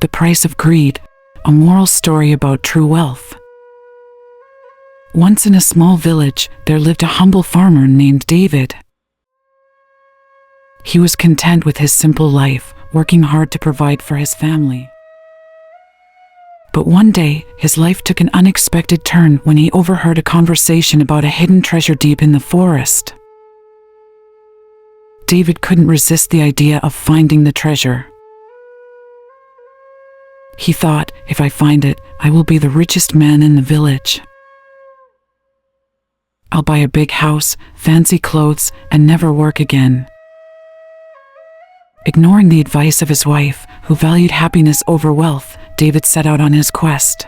The Price of Greed, a moral story about true wealth. Once in a small village, there lived a humble farmer named David. He was content with his simple life, working hard to provide for his family. But one day, his life took an unexpected turn when he overheard a conversation about a hidden treasure deep in the forest. David couldn't resist the idea of finding the treasure. He thought, if I find it, I will be the richest man in the village. I'll buy a big house, fancy clothes, and never work again. Ignoring the advice of his wife, who valued happiness over wealth, David set out on his quest.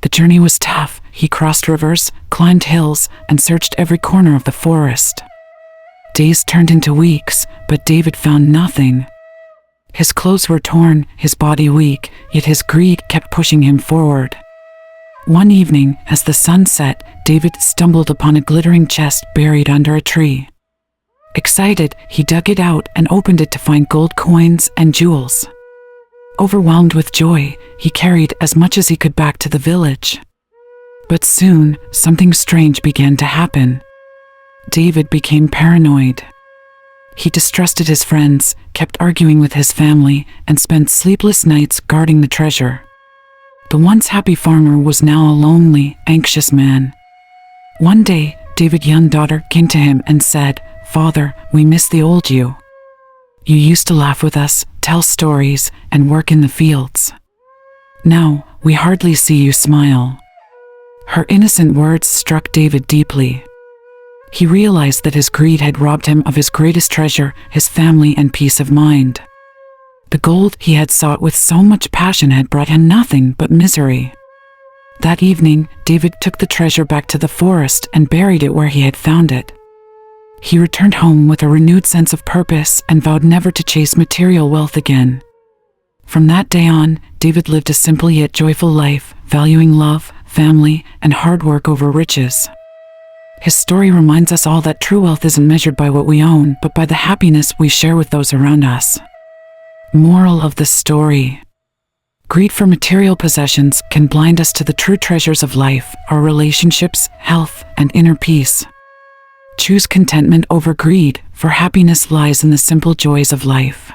The journey was tough. He crossed rivers, climbed hills, and searched every corner of the forest. Days turned into weeks, but David found nothing. His clothes were torn, his body weak, yet his greed kept pushing him forward. One evening, as the sun set, David stumbled upon a glittering chest buried under a tree. Excited, he dug it out and opened it to find gold coins and jewels. Overwhelmed with joy, he carried as much as he could back to the village. But soon, something strange began to happen. David became paranoid. He distrusted his friends, kept arguing with his family, and spent sleepless nights guarding the treasure. The once happy farmer was now a lonely, anxious man. One day, David's young daughter came to him and said, "Father, we miss the old you. You used to laugh with us, tell stories, and work in the fields. Now, we hardly see you smile." Her innocent words struck David deeply. He realized that his greed had robbed him of his greatest treasure, his family and peace of mind. The gold he had sought with so much passion had brought him nothing but misery. That evening, David took the treasure back to the forest and buried it where he had found it. He returned home with a renewed sense of purpose and vowed never to chase material wealth again. From that day on, David lived a simple yet joyful life, valuing love, family, and hard work over riches. His story reminds us all that true wealth isn't measured by what we own, but by the happiness we share with those around us. Moral of the story: greed for material possessions can blind us to the true treasures of life, our relationships, health, and inner peace. Choose contentment over greed, for happiness lies in the simple joys of life.